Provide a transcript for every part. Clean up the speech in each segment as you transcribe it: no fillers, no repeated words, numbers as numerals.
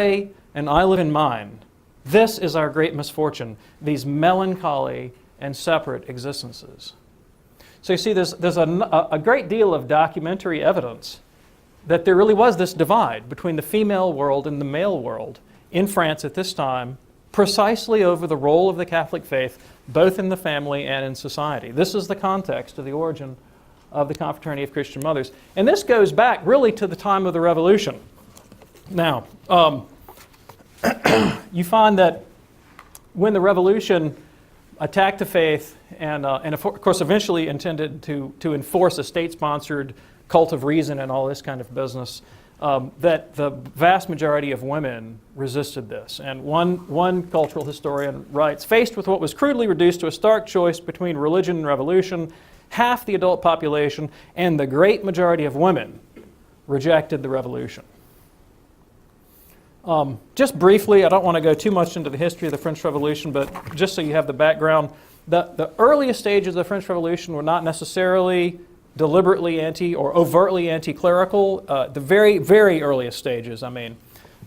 and I live in mine. This is our great misfortune, these melancholy and separate existences. So you see, there's a great deal of documentary evidence that there really was this divide between the female world and the male world in France at this time, precisely over the role of the Catholic faith, both in the family and in society. This is the context of the origin of the Confraternity of Christian Mothers. And this goes back really to the time of the Revolution. Now, you find that when the Revolution attacked the faith and of course eventually intended to enforce a state-sponsored cult of reason and all this kind of business, that the vast majority of women resisted this. And one cultural historian writes, faced with what was crudely reduced to a stark choice between religion and revolution, half the adult population and the great majority of women rejected the revolution. Just briefly, I don't want to go too much into the history of the French Revolution, but just so you have the background, the earliest stages of the French Revolution were not necessarily deliberately anti or overtly anti-clerical. The very, very earliest stages, I mean.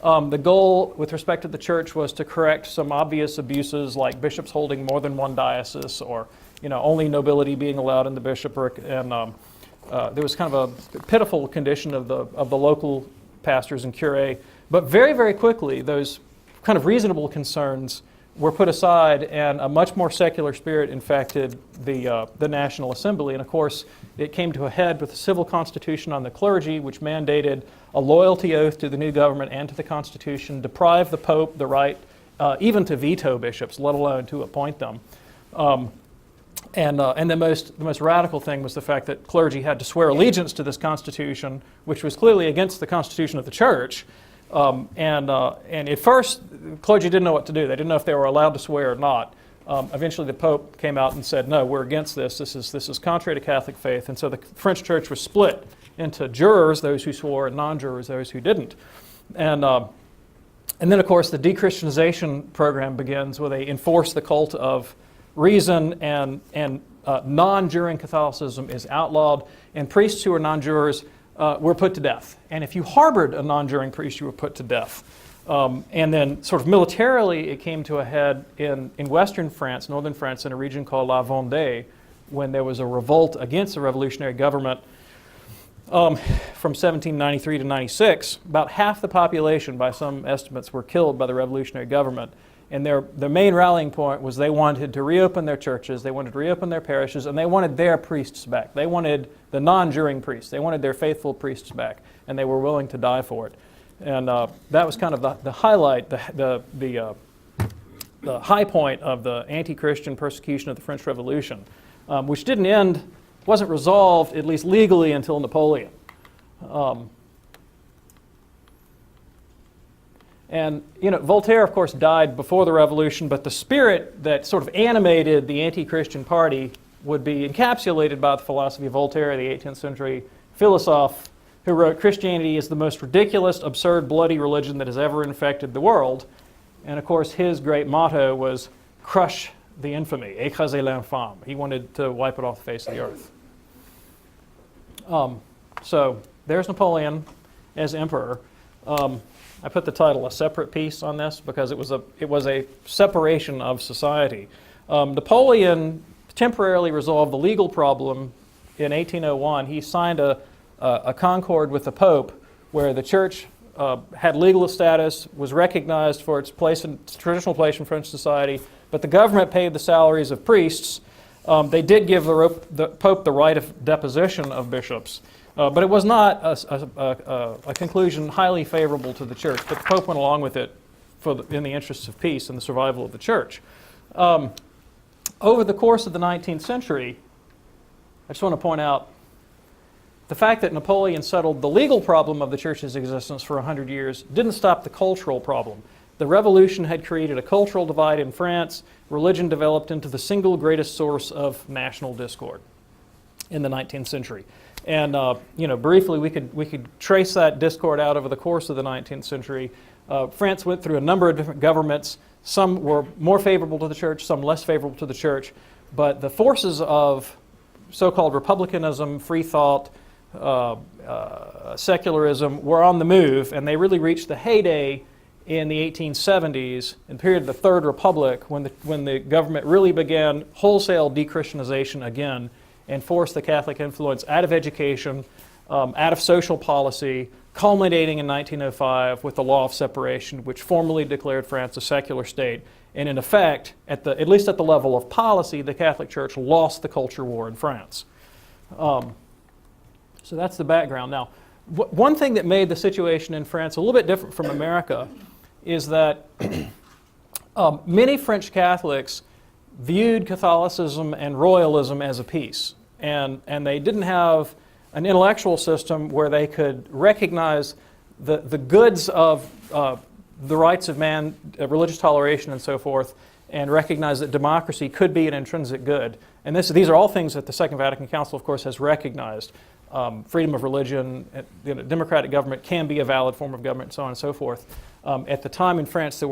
The goal with respect to the church was to correct some obvious abuses like bishops holding more than one diocese, or only nobility being allowed in the bishopric, and there was kind of a pitiful condition of the local pastors and cure. But very, very quickly, those kind of reasonable concerns were put aside, and a much more secular spirit infected the National Assembly. And of course, it came to a head with the civil constitution on the clergy, which mandated a loyalty oath to the new government and to the Constitution, deprived the Pope the right even to veto bishops, let alone to appoint them. And the most radical thing was the fact that clergy had to swear allegiance to this Constitution, which was clearly against the Constitution of the Church. And at first, clergy didn't know what to do. They didn't know if they were allowed to swear or not. Eventually, the Pope came out and said, "No, we're against this. This is contrary to Catholic faith." And so the French Church was split into jurors, those who swore, and non-jurors, those who didn't. And then, of course, the de-Christianization program begins, where they enforce the cult of reason, and non-juring Catholicism is outlawed, and priests who are non-jurors were put to death. And if you harbored a non-juring priest, you were put to death. And then sort of militarily, it came to a head in western France, northern France, in a region called La Vendée, when there was a revolt against the revolutionary government from 1793 to 96. About half the population, by some estimates, were killed by the revolutionary government. And their main rallying point was they wanted to reopen their churches, they wanted to reopen their parishes, and they wanted their priests back. They wanted the non-juring priests. They wanted their faithful priests back, and they were willing to die for it. And that was kind of the highlight, the high point of the anti-Christian persecution of the French Revolution, which didn't end, wasn't resolved, at least legally, until Napoleon. And Voltaire, of course, died before the Revolution, but the spirit that sort of animated the anti-Christian party would be encapsulated by the philosophy of Voltaire, the 18th century philosopher, who wrote, "Christianity is the most ridiculous, absurd, bloody religion that has ever infected the world." And of course, his great motto was, "Crush the infamy, écraser l'infâme." He wanted to wipe it off the face of the earth. So there's Napoleon as emperor. I put the title "A Separate Peace" on this because it was a separation of society. Napoleon temporarily resolved the legal problem in 1801. He signed a concord with the Pope, where the Church had legal status, was recognized for its traditional place in French society, but the government paid the salaries of priests. They did give the Pope the right of deposition of bishops. But it was not a conclusion highly favorable to the Church, but the Pope went along with it in the interests of peace and the survival of the Church. Over the course of the 19th century, I just want to point out the fact that Napoleon settled the legal problem of the Church's existence for 100 years didn't stop the cultural problem. The Revolution had created a cultural divide in France. Religion developed into the single greatest source of national discord in the 19th century. And briefly, we could trace that discord out over the course of the 19th century. France went through a number of different governments. Some were more favorable to the Church, some less favorable to the Church. But the forces of so-called republicanism, free thought, secularism were on the move, and they really reached the heyday in the 1870s, in the period of the Third Republic, when the government really began wholesale de-Christianization again and forced the Catholic influence out of education, out of social policy, culminating in 1905 with the Law of Separation, which formally declared France a secular state. And in effect, at least at the level of policy, the Catholic Church lost the culture war in France. So that's the background. Now, one thing that made the situation in France a little bit different from America is that many French Catholics viewed Catholicism and royalism as a piece. And they didn't have an intellectual system where they could recognize the goods of the rights of man, religious toleration and so forth, and recognize that democracy could be an intrinsic good. And these are all things that the Second Vatican Council, of course, has recognized. Freedom of religion, democratic government can be a valid form of government, and so on and so forth. At the time in France,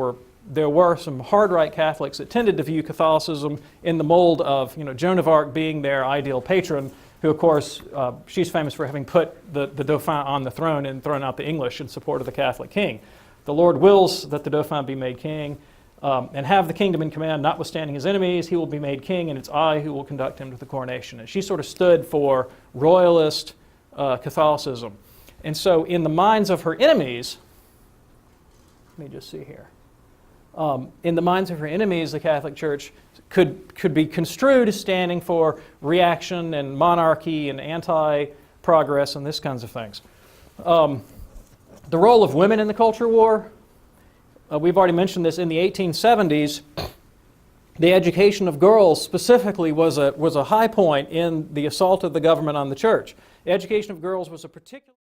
there were some hard right Catholics that tended to view Catholicism in the mold of Joan of Arc being their ideal patron, who, of course, she's famous for having put the Dauphin on the throne and thrown out the English in support of the Catholic king. The Lord wills that the Dauphin be made king and have the kingdom in command, notwithstanding his enemies. He will be made king, and it's I who will conduct him to the coronation. And she sort of stood for royalist Catholicism. And so in the minds of her enemies, let me just see here. In the minds of her enemies, the Catholic Church could be construed as standing for reaction and monarchy and anti-progress and this kinds of things. The role of women in the culture war, we've already mentioned this. In the 1870s, the education of girls specifically was a high point in the assault of the government on the church. The education of girls was a particular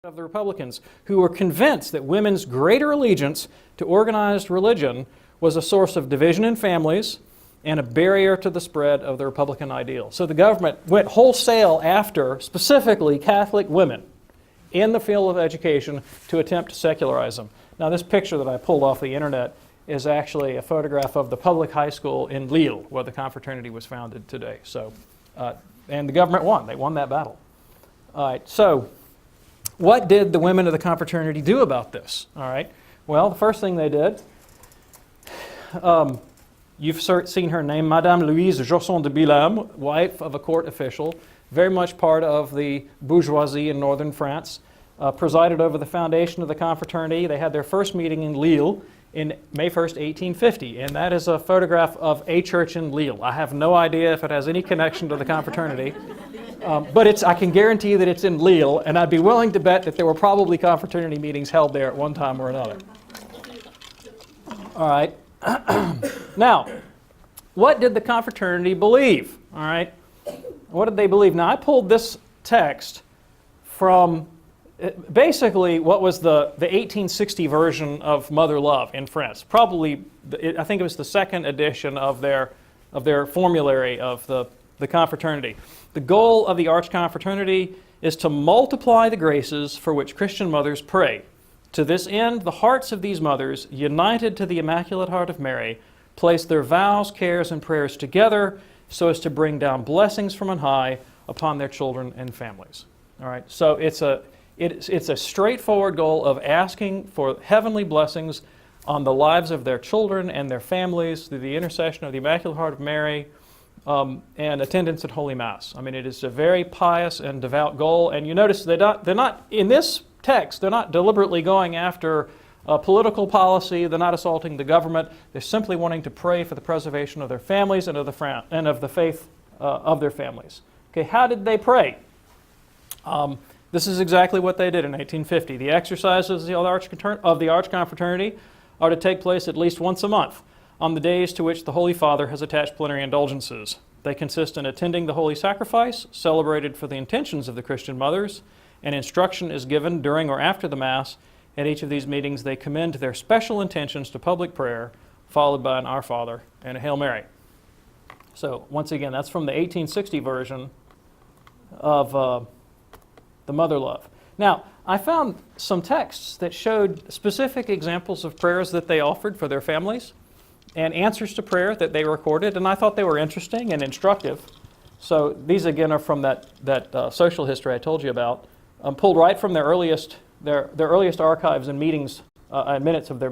of the Republicans, who were convinced that women's greater allegiance to organized religion was a source of division in families and a barrier to the spread of the Republican ideal. So the government went wholesale after specifically Catholic women in the field of education to attempt to secularize them. Now, this picture that I pulled off the internet is actually a photograph of the public high school in Lille, where the Confraternity was founded today. So, and the government won. They won that battle. All right, so what did the women of the Confraternity do about this? All right, well, the first thing they did, you've seen her name, Madame Louise Josson de Billam, wife of a court official, very much part of the bourgeoisie in northern France, presided over the foundation of the Confraternity. They had their first meeting in Lille in May 1st, 1850, and that is a photograph of a church in Lille. I have no idea if it has any connection to the Confraternity, but I can guarantee you that it's in Lille, and I'd be willing to bet that there were probably Confraternity meetings held there at one time or another. All right. Now, what did the Confraternity believe? All right. What did they believe? Now, I pulled this text from basically what was the 1860 version of Mother Love in France. Probably, I think it was the second edition of their formulary of the Confraternity. The goal of the Archconfraternity is to multiply the graces for which Christian mothers pray. To this end, the hearts of these mothers, united to the Immaculate Heart of Mary, place their vows, cares, and prayers together so as to bring down blessings from on high upon their children and families. All right, so it's a straightforward goal of asking for heavenly blessings on the lives of their children and their families through the intercession of the Immaculate Heart of Mary and attendance at Holy Mass. I mean, it is a very pious and devout goal, and you notice they're not in this text, they're not deliberately going after political policy, they're not assaulting the government, they're simply wanting to pray for the preservation of their families and of the faith of their families. Okay, how did they pray? This is exactly what they did in 1850. The exercises of the Archconfraternity are to take place at least once a month on the days to which the Holy Father has attached plenary indulgences. They consist in attending the Holy Sacrifice, celebrated for the intentions of the Christian mothers, and instruction is given during or after the Mass. At each of these meetings, they commend their special intentions to public prayer, followed by an Our Father and a Hail Mary. So, once again, that's from the 1860 version of the Mother Love. Now, I found some texts that showed specific examples of prayers that they offered for their families and answers to prayer that they recorded, and I thought they were interesting and instructive. So these, again, are from that social history I told you about, pulled right from their earliest archives and meetings minutes of their